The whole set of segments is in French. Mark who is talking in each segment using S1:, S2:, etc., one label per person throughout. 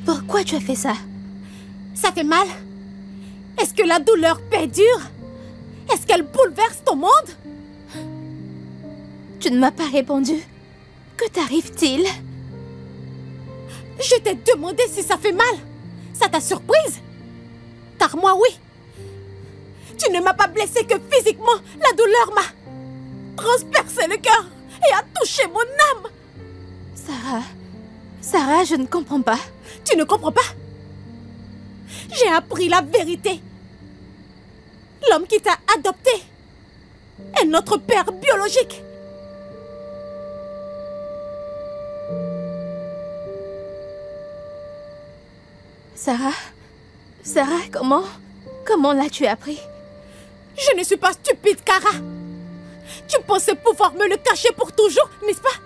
S1: Pourquoi tu as fait ça?
S2: Ça fait mal? Est-ce que la douleur perdure? Est-ce qu'elle bouleverse ton monde?
S1: Tu ne m'as pas répondu. Que t'arrive-t-il?
S2: Je t'ai demandé si ça fait mal. Ça t'a surprise? Car moi, oui. Tu ne m'as pas blessé que physiquement. La douleur m'a transpercé le cœur et a touché mon âme.
S1: Sarah, je ne comprends pas.
S2: Tu ne comprends pas? J'ai appris la vérité. L'homme qui t'a adopté est notre père biologique.
S1: Sarah, comment l'as-tu appris?
S2: Je ne suis pas stupide, Kara. Tu pensais pouvoir me le cacher pour toujours, n'est-ce pas?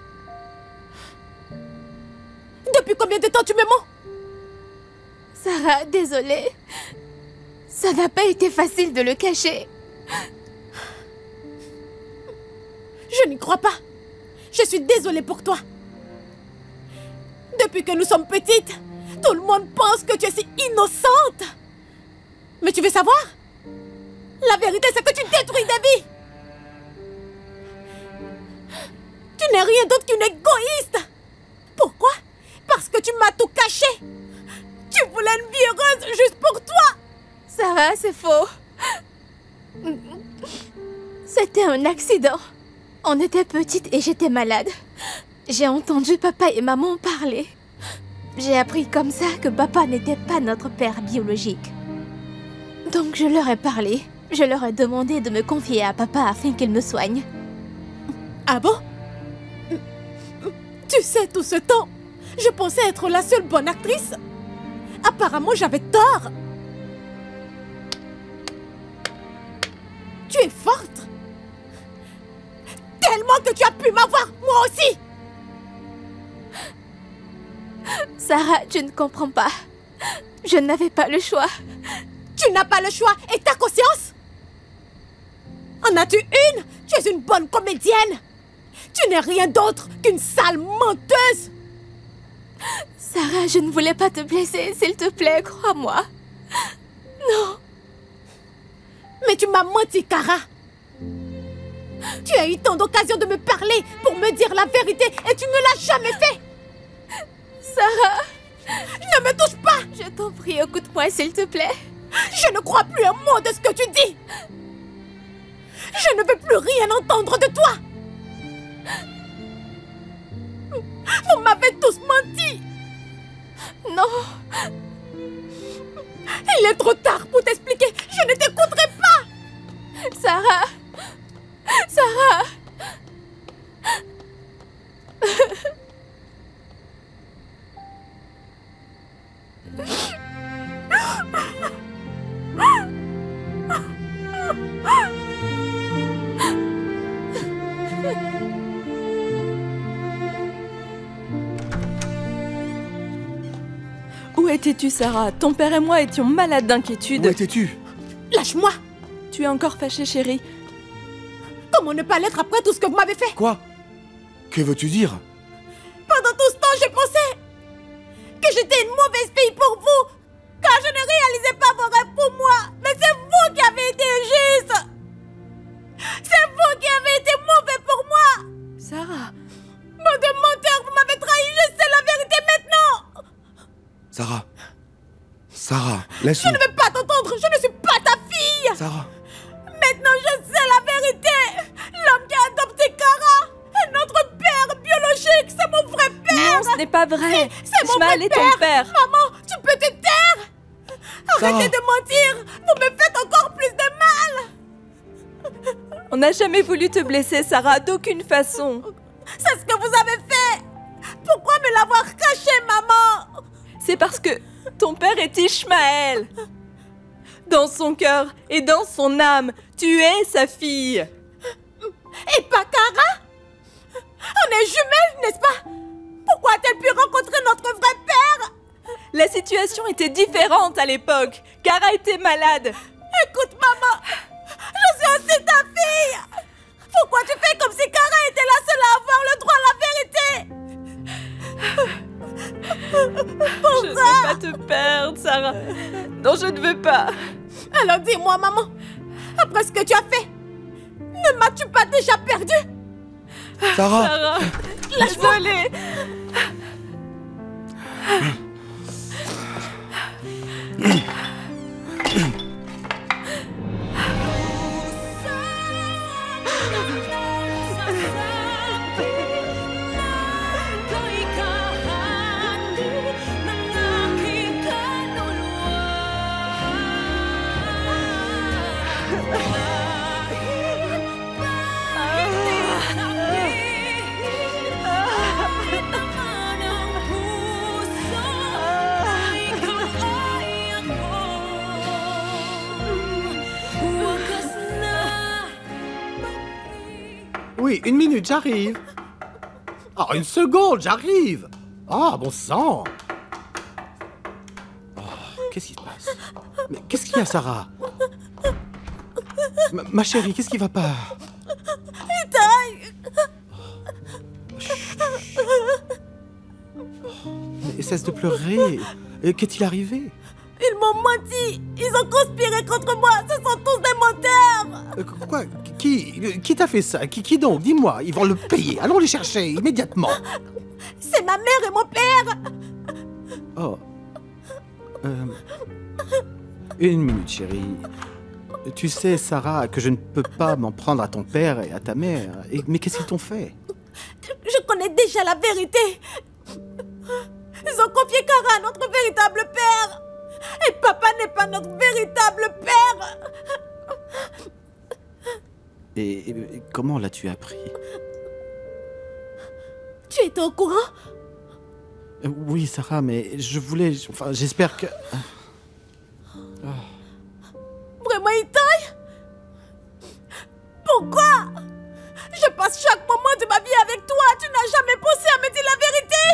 S2: Depuis combien de temps tu me mens?
S1: Sarah, désolée. Ça n'a pas été facile de le cacher.
S2: Je n'y crois pas. Je suis désolée pour toi. Depuis que nous sommes petites, tout le monde pense que tu es si innocente. Mais tu veux savoir? La vérité, c'est que tu détruis des vies. Tu n'es rien d'autre qu'une égoïste. Pourquoi? Parce que tu m'as tout caché. Tu voulais une vie heureuse juste pour toi.
S1: Sarah, c'est faux. C'était un accident. On était petites et j'étais malade. J'ai entendu papa et maman parler. J'ai appris comme ça que papa n'était pas notre père biologique. Donc je leur ai parlé. Je leur ai demandé de me confier à papa afin qu'il me soigne.
S2: Ah bon? Tu sais, tout ce temps, je pensais être la seule bonne actrice. Apparemment, j'avais tort. Tu es forte. Tellement que tu as pu m'avoir, moi aussi.
S1: Sarah, tu ne comprends pas. Je n'avais pas le choix.
S2: Tu n'as pas le choix et ta conscience? En as-tu une? Tu es une bonne comédienne. Tu n'es rien d'autre qu'une sale menteuse.
S1: Sarah, je ne voulais pas te blesser, s'il te plaît, crois-moi. Non.
S2: Mais tu m'as menti, Kara. Tu as eu tant d'occasions de me parler pour me dire la vérité et tu ne l'as jamais fait.
S1: Sarah,
S2: ne me touche pas.
S1: Je t'en prie, écoute-moi, s'il te plaît.
S2: Je ne crois plus un mot de ce que tu dis. Je ne veux plus rien entendre de toi. Vous m'avez tous menti.
S1: Non.
S2: Il est trop tard pour t'expliquer. Je ne t'écouterai pas.
S1: Sarah. Sarah.
S3: Où étais-tu, Sarah? Ton père et moi étions malades d'inquiétude.
S4: Où étais-tu?
S2: Lâche-moi.
S3: Tu es encore fâchée, chérie?
S2: Comment ne pas l'être après tout ce que vous m'avez fait?
S4: Quoi? Que veux-tu dire?
S2: Pendant tout ce temps, j'ai pensé que j'étais une mauvaise fille pour vous, car je ne réalisais pas vos rêves pour moi. Mais c'est vous qui avez été injuste. C'est vous qui avez été mauvais pour moi.
S3: Sarah.
S2: Bande de menteurs, vous m'avez trahi, je sais la vérité maintenant.
S4: Sarah, laisse-moi.
S2: Je ne veux pas t'entendre, je ne suis pas ta fille.
S4: Sarah.
S2: Maintenant, je sais la vérité. L'homme qui a adopté Kara est notre père biologique, c'est mon vrai père.
S3: Non, ce n'est pas vrai.
S2: C'est mon
S3: Ishmael
S2: vrai
S3: est ton père.
S2: Maman, tu peux te taire. Arrêtez de mentir, vous me faites encore plus de mal.
S3: On n'a jamais voulu te blesser, Sarah, d'aucune façon.
S2: C'est ce que vous avez fait. Pourquoi me l'avoir caché, maman?
S3: C'est parce que ton père est Ishmael. Dans son cœur et dans son âme, tu es sa fille.
S2: Et pas Kara? On est jumelles, n'est-ce pas? Pourquoi a-t-elle pu rencontrer notre vrai père?
S3: La situation était différente à l'époque. Kara était malade.
S2: Écoute, maman, je suis aussi ta fille. Pourquoi tu fais comme si Kara était la seule à avoir le droit à la vérité?
S3: Je ne veux pas je ne veux pas.
S2: Alors dis-moi, maman, après ce que tu as fait, ne m'as-tu pas déjà perdu?
S4: Sarah,
S3: Sarah, désolée.
S5: Oui, 1 minute, j'arrive. Ah, 1 seconde, j'arrive. Ah, bon sang. Oh, qu'est-ce qui se passe? Mais qu'est-ce qu'il y a, Sarah? Ma chérie, qu'est-ce qui va pas? Mais cesse de pleurer. Qu'est-il arrivé?
S2: Ils m'ont menti. Ils ont conspiré contre moi. Ce sont tous des menteurs.
S5: Quoi? Qui t'a fait ça? Qui donc? Dis-moi, ils vont le payer. Allons les chercher immédiatement.
S2: C'est ma mère et mon père.
S5: Oh. 1 minute, chérie. Tu sais, Sarah, que je ne peux pas m'en prendre à ton père et à ta mère. Mais qu'est-ce qu'ils t'ont fait?
S2: Je connais déjà la vérité. Ils ont confié Kara à notre véritable père. Et papa n'est pas notre véritable père.
S5: Et comment l'as-tu appris?
S2: Tu étais au courant?
S5: Oui, Sarah, mais je voulais... Enfin, j'espère que...
S2: Vraiment, Itaï? Pourquoi? Je passe chaque moment de ma vie avec toi. Tu n'as jamais pensé à me dire la vérité.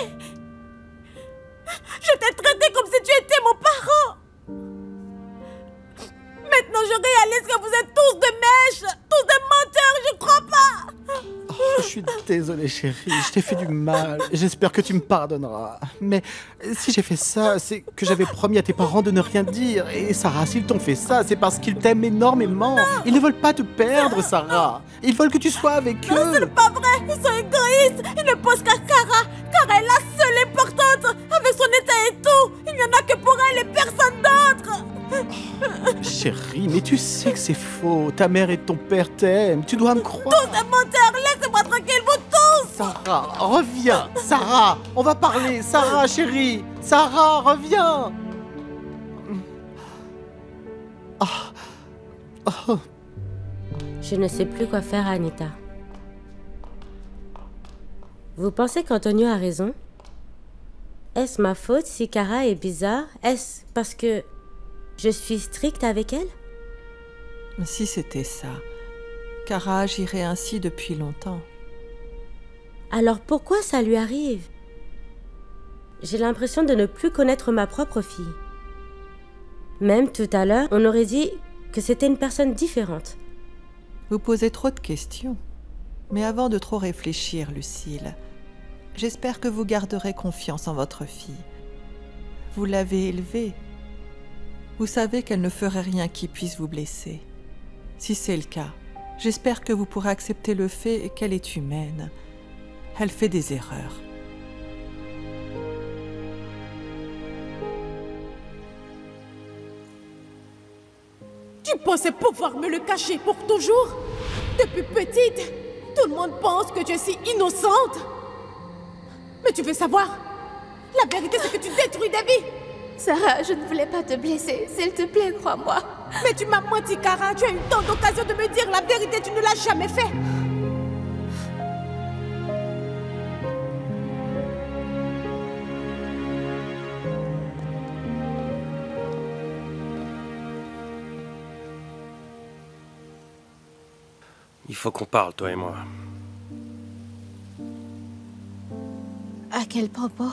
S2: Je t'ai traité comme si tu étais mon parent. Maintenant, je réalise que vous êtes tous des mèches, tous des menteurs, je crois pas.
S5: Oh, je suis désolé, chérie, je t'ai fait du mal. J'espère que tu me pardonneras. Mais si j'ai fait ça, c'est que j'avais promis à tes parents de ne rien dire. Et Sarah, s'ils t'ont fait ça, c'est parce qu'ils t'aiment énormément. Ils ne veulent pas te perdre, Sarah. Ils veulent que tu sois avec eux.
S2: Ce n'est pas vrai, ils sont égoïstes. Ils ne pensent qu'à Kara. Kara est la seule importante. Avec son état et tout, il n'y en a que pour elle et personne d'autre.
S5: Chérie, mais tu sais que c'est faux. Ta mère et ton père t'aiment. Tu dois me croire.
S2: Tous des menteurs, laissez-moi tranquille, vous tous.
S5: Sarah, reviens. Sarah, on va parler. Sarah, chérie. Sarah, reviens.
S6: Je ne sais plus quoi faire, Anita. Vous pensez qu'Antonio a raison? Est-ce ma faute si Kara est bizarre? Est-ce parce que je suis stricte avec elle?
S7: Si c'était ça, Kara agirait ainsi depuis longtemps.
S6: Alors pourquoi ça lui arrive? J'ai l'impression de ne plus connaître ma propre fille. Même tout à l'heure, on aurait dit que c'était une personne différente.
S7: Vous posez trop de questions. Mais avant de trop réfléchir, Lucille, j'espère que vous garderez confiance en votre fille. Vous l'avez élevée. Vous savez qu'elle ne ferait rien qui puisse vous blesser. Si c'est le cas, j'espère que vous pourrez accepter le fait qu'elle est humaine. Elle fait des erreurs.
S2: Tu pensais pouvoir me le cacher pour toujours? Depuis petite, tout le monde pense que tu es si innocente. Mais tu veux savoir? La vérité, c'est que tu détruis des vies.
S1: Sarah, je ne voulais pas te blesser. S'il te plaît, crois-moi.
S2: Mais tu m'as menti, Kara. Tu as eu tant d'occasions de me dire la vérité. Tu ne l'as jamais fait.
S8: Il faut qu'on parle, toi et moi.
S1: À quel propos?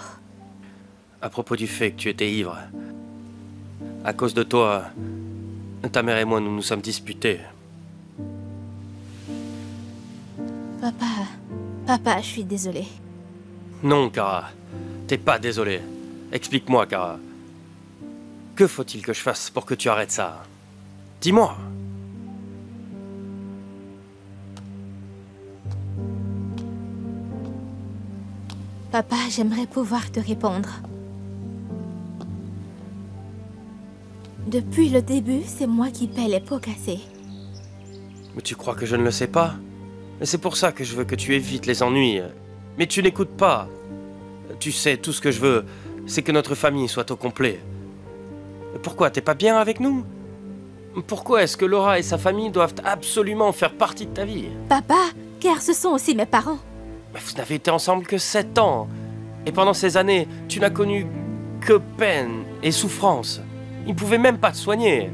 S8: À propos du fait que tu étais ivre. À cause de toi, ta mère et moi, nous nous sommes disputés.
S1: Papa, je suis désolée.
S8: Non, Kara. T'es pas désolée. Explique-moi, Kara. Que faut-il que je fasse pour que tu arrêtes ça? Dis-moi.
S1: Papa, j'aimerais pouvoir te répondre. Depuis le début, c'est moi qui paie les pots cassés.
S8: Mais tu crois que je ne le sais pas? Et c'est pour ça que je veux que tu évites les ennuis. Mais tu n'écoutes pas. Tu sais, tout ce que je veux, c'est que notre famille soit au complet. Pourquoi, t'es pas bien avec nous? Pourquoi est-ce que Laura et sa famille doivent absolument faire partie de ta vie?
S1: Papa, car ce sont aussi mes parents.
S8: Mais vous n'avez été ensemble que 7 ans. Et pendant ces années, tu n'as connu que peine et souffrance. Ils ne pouvaient même pas te soigner.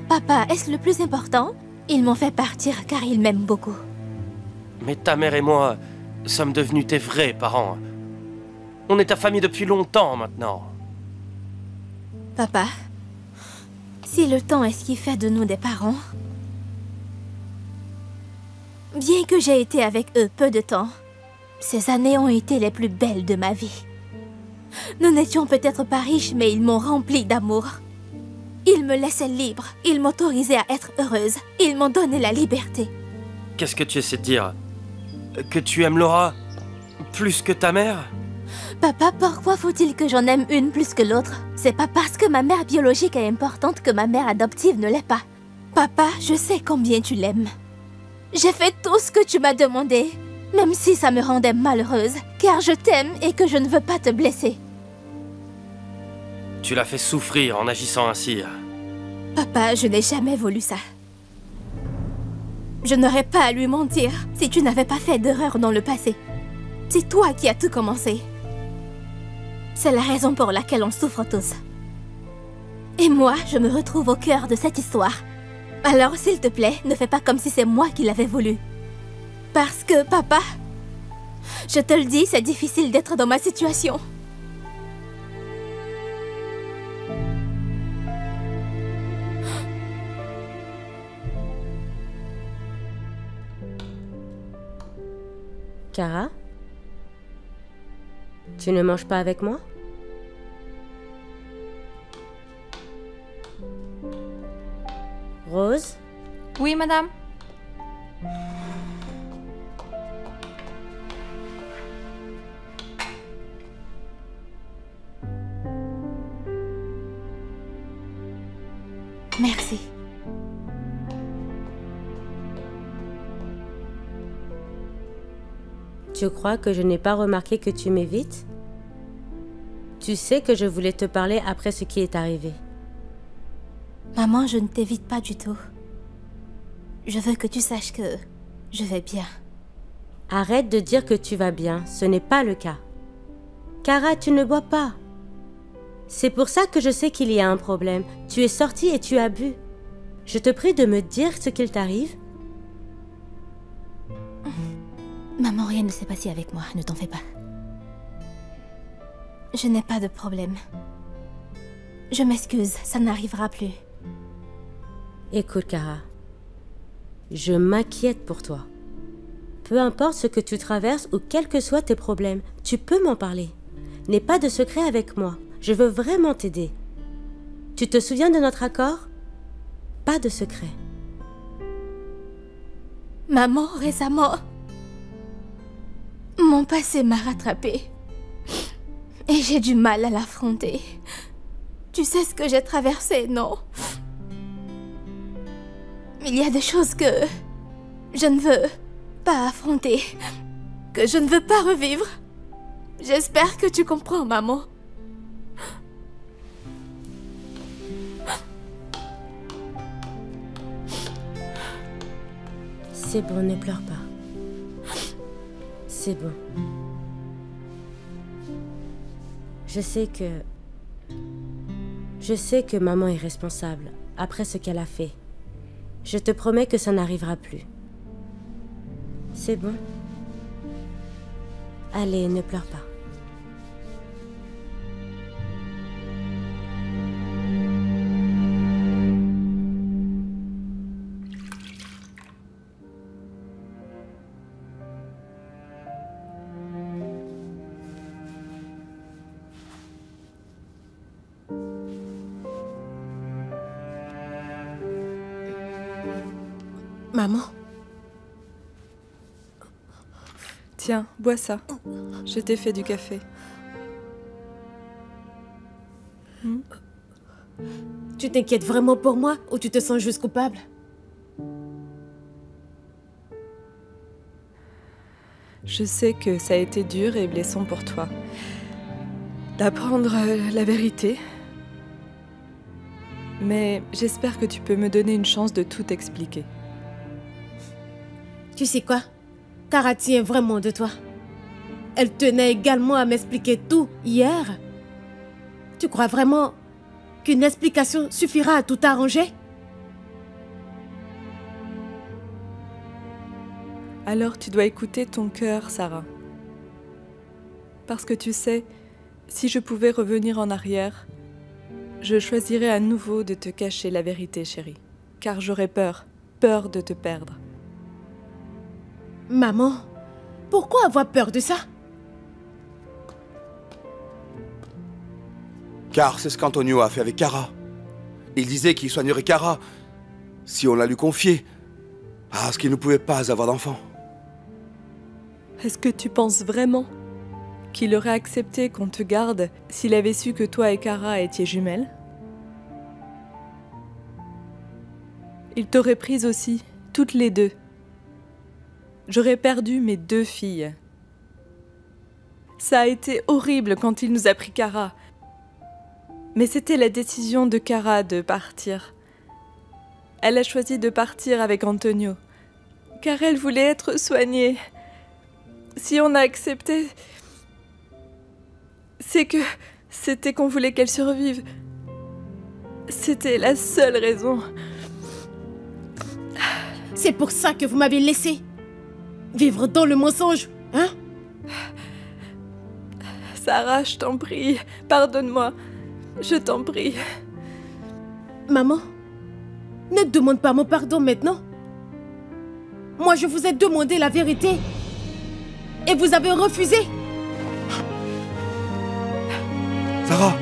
S1: Papa, est-ce le plus important? Ils m'ont fait partir car ils m'aiment beaucoup.
S8: Mais ta mère et moi sommes devenus tes vrais parents. On est ta famille depuis longtemps maintenant.
S1: Papa, si le temps est ce qui fait de nous des parents, bien que j'ai été avec eux peu de temps, ces années ont été les plus belles de ma vie. Nous n'étions peut-être pas riches, mais ils m'ont rempli d'amour. Ils me laissaient libre, ils m'autorisaient à être heureuse, ils m'ont donné la liberté.
S8: Qu'est-ce que tu essaies de dire? Que tu aimes Laura plus que ta mère?
S1: Papa, pourquoi faut-il que j'en aime une plus que l'autre? C'est pas parce que ma mère biologique est importante que ma mère adoptive ne l'est pas. Papa, je sais combien tu l'aimes. J'ai fait tout ce que tu m'as demandé, même si ça me rendait malheureuse, car je t'aime et que je ne veux pas te blesser.
S8: Tu l'as fait souffrir en agissant ainsi.
S1: Papa, je n'ai jamais voulu ça. Je n'aurais pas à lui mentir si tu n'avais pas fait d'erreur dans le passé. C'est toi qui as tout commencé. C'est la raison pour laquelle on souffre tous. Et moi, je me retrouve au cœur de cette histoire. Alors, s'il te plaît, ne fais pas comme si c'est moi qui l'avais voulu. Parce que, papa, je te le dis, c'est difficile d'être dans ma situation.
S6: Kara? Tu ne manges pas avec moi? Rose?
S3: Oui, madame.
S1: Merci.
S6: Tu crois que je n'ai pas remarqué que tu m'évites? Tu sais que je voulais te parler après ce qui est arrivé.
S1: Maman, je ne t'évite pas du tout. Je veux que tu saches que je vais bien.
S6: Arrête de dire que tu vas bien, ce n'est pas le cas. Kara, tu ne bois pas. C'est pour ça que je sais qu'il y a un problème. Tu es sortie et tu as bu. Je te prie de me dire ce qu'il t'arrive.
S1: Maman, rien ne s'est passé avec moi, ne t'en fais pas. Je n'ai pas de problème. Je m'excuse, ça n'arrivera plus.
S6: Écoute, Kara. Je m'inquiète pour toi. Peu importe ce que tu traverses ou quels que soient tes problèmes, tu peux m'en parler. N'aie pas de secret avec moi. Je veux vraiment t'aider. Tu te souviens de notre accord? Pas de secret.
S1: Maman, récemment, mon passé m'a rattrapée. Et j'ai du mal à l'affronter. Tu sais ce que j'ai traversé, non? Il y a des choses que je ne veux pas affronter, que je ne veux pas revivre. J'espère que tu comprends, maman.
S6: C'est bon, ne pleure pas. C'est bon. Je sais que maman est responsable après ce qu'elle a fait. Je te promets que ça n'arrivera plus. C'est bon. Allez, ne pleure pas.
S2: Maman.
S3: Tiens, bois ça. Je t'ai fait du café.
S2: Tu t'inquiètes vraiment pour moi ou tu te sens juste coupable?
S3: Je sais que ça a été dur et blessant pour toi. D'apprendre la vérité. Mais j'espère que tu peux me donner une chance de tout expliquer.
S2: Tu sais quoi? Kara tient vraiment de toi. Elle tenait également à m'expliquer tout hier. Tu crois vraiment qu'une explication suffira à tout arranger?
S3: Alors tu dois écouter ton cœur, Sarah. Parce que tu sais, si je pouvais revenir en arrière, je choisirais à nouveau de te cacher la vérité, chérie. Car j'aurais peur de te perdre.
S2: Maman, pourquoi avoir peur de ça?
S4: Car c'est ce qu'Antonio a fait avec Kara. Il disait qu'il soignerait Kara si on la lui confiait, parce qu'il ne pouvait pas avoir d'enfant.
S3: Est-ce que tu penses vraiment qu'il aurait accepté qu'on te garde s'il avait su que toi et Kara étiez jumelles? Il t'aurait prise aussi, toutes les deux. J'aurais perdu mes 2 filles. Ça a été horrible quand il nous a pris Kara. Mais c'était la décision de Kara de partir. Elle a choisi de partir avec Antonio, car elle voulait être soignée. Si on a accepté, c'est que c'était qu'on voulait qu'elle survive. C'était la seule raison.
S2: C'est pour ça que vous m'avez laissé vivre dans le mensonge, hein?
S3: Sarah, je t'en prie, pardonne-moi. Je t'en prie.
S2: Maman, ne demande pas mon pardon maintenant. Moi, je vous ai demandé la vérité. Et vous avez refusé.
S4: Sarah!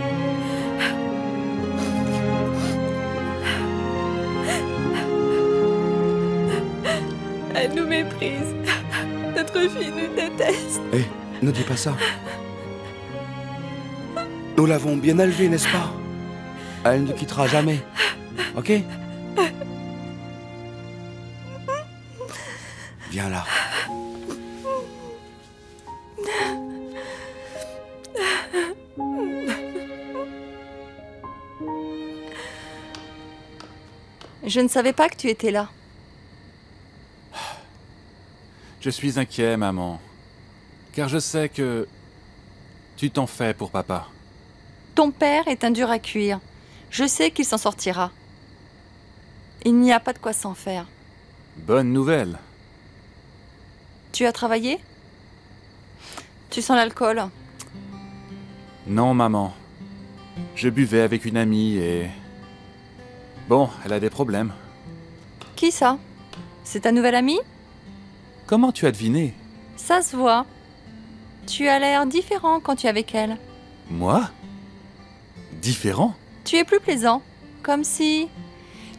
S3: Elle nous méprise. Notre fille nous déteste.
S4: Hé, ne dis pas ça. Nous l'avons bien élevée, n'est-ce pas? Elle ne quittera jamais. Ok? Viens là.
S9: Je ne savais pas que tu étais là.
S10: Je suis inquiet, maman. Car je sais que tu t'en fais pour papa.
S9: Ton père est un dur à cuire. Je sais qu'il s'en sortira. Il n'y a pas de quoi s'en faire.
S10: Bonne nouvelle.
S9: Tu as travaillé? Tu sens l'alcool?
S10: Non, maman. Je buvais avec une amie et... Bon, elle a des problèmes.
S9: Qui ça? C'est ta nouvelle amie?
S10: Comment tu as deviné?
S9: Ça se voit. Tu as l'air différent quand tu es avec elle.
S10: Moi? Différent?
S9: Tu es plus plaisant. Comme si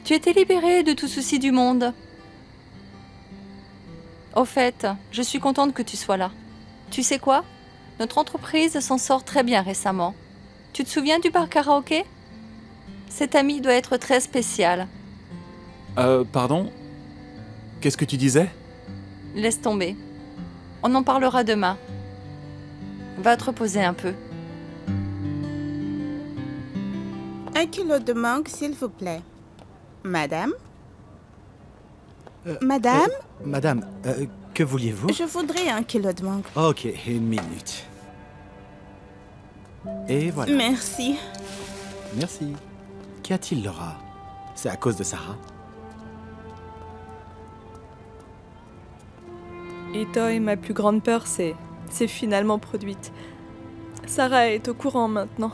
S9: tu étais libéré de tout souci du monde. Au fait, je suis contente que tu sois là. Tu sais quoi? Notre entreprise s'en sort très bien récemment. Tu te souviens du bar karaoké? Cette amie doit être très spéciale.
S10: Pardon? Qu'est-ce que tu disais?
S9: Laisse tomber. On en parlera demain. Va te reposer un peu.
S11: 1 kilo de mangue, s'il vous plaît. Madame? Madame?
S5: Madame, que vouliez-vous?
S11: Je voudrais 1 kilo de mangue.
S5: Ok, 1 minute. Et voilà.
S11: Merci.
S5: Merci. Qu'y a-t-il, Laura? C'est à cause de Sarah?
S3: Itoy, ma plus grande peur, c'est finalement produite. Sarah est au courant maintenant.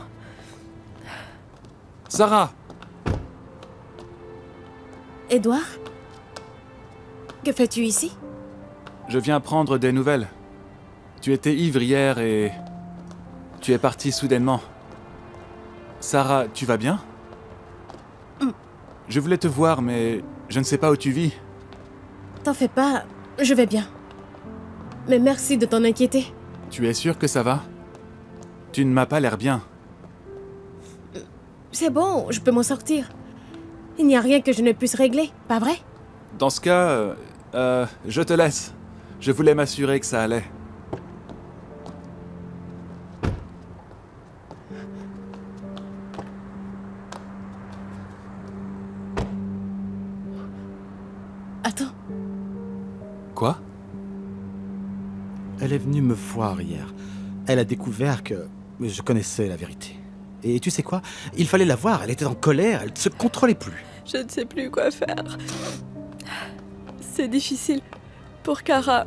S10: Sarah!
S2: Edouard? Que fais-tu ici?
S10: Je viens prendre des nouvelles. Tu étais ivre hier et... tu es partie soudainement. Sarah, tu vas bien? Je voulais te voir, mais je ne sais pas où tu vis.
S2: T'en fais pas, je vais bien. Mais merci de t'en inquiéter.
S10: Tu es sûr que ça va? Tu ne m'as pas l'air bien.
S2: C'est bon, je peux m'en sortir. Il n'y a rien que je ne puisse régler, pas vrai?
S10: Dans ce cas, je te laisse. Je voulais m'assurer que ça allait.
S2: Attends.
S10: Quoi?
S5: Elle est venue me voir hier. Elle a découvert que je connaissais la vérité. Et tu sais quoi? Il fallait la voir, elle était en colère, elle ne se contrôlait plus.
S3: Je ne sais plus quoi faire. C'est difficile pour Kara.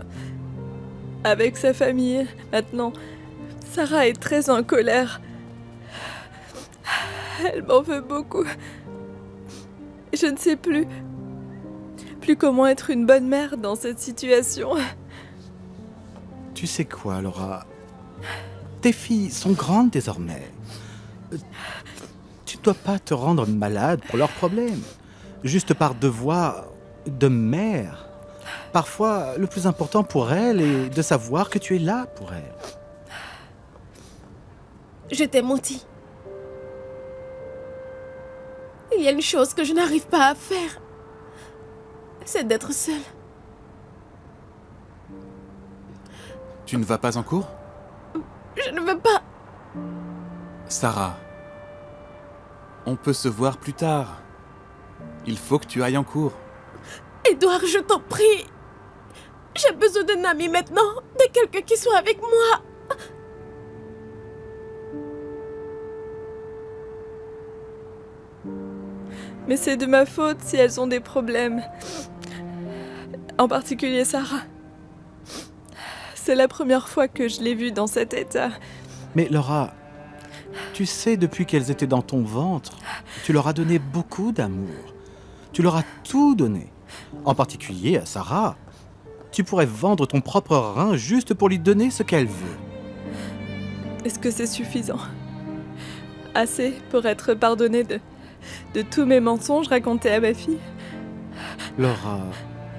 S3: Avec sa famille, maintenant, Sarah est très en colère. Elle m'en veut beaucoup. Je ne sais plus comment être une bonne mère dans cette situation.
S5: Tu sais quoi, Laura? Tes filles sont grandes désormais. Tu ne dois pas te rendre malade pour leurs problèmes, juste par devoir de mère. Parfois, le plus important pour elles est de savoir que tu es là pour elles.
S2: Je t'ai menti. Il y a une chose que je n'arrive pas à faire. C'est d'être seule.
S10: Tu ne vas pas en cours?
S2: Je ne veux pas.
S10: Sarah, on peut se voir plus tard. Il faut que tu ailles en cours.
S2: Édouard, je t'en prie. J'ai besoin d'un ami maintenant, de quelqu'un qui soit avec moi.
S3: Mais c'est de ma faute si elles ont des problèmes. En particulier Sarah. C'est la première fois que je l'ai vue dans cet état.
S5: Mais Laura, tu sais, depuis qu'elles étaient dans ton ventre, tu leur as donné beaucoup d'amour. Tu leur as tout donné. En particulier à Sarah. Tu pourrais vendre ton propre rein juste pour lui donner ce qu'elle veut.
S3: Est-ce que c'est suffisant? Assez pour être pardonnée de tous mes mensonges racontés à ma fille?
S5: Laura,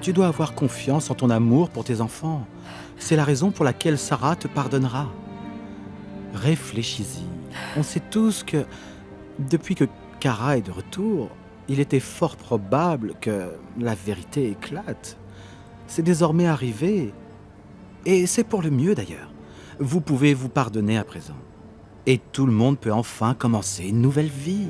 S5: tu dois avoir confiance en ton amour pour tes enfants. C'est la raison pour laquelle Sarah te pardonnera. Réfléchis-y. On sait tous que, depuis que Kara est de retour, il était fort probable que la vérité éclate. C'est désormais arrivé. Et c'est pour le mieux d'ailleurs. Vous pouvez vous pardonner à présent. Et tout le monde peut enfin commencer une nouvelle vie.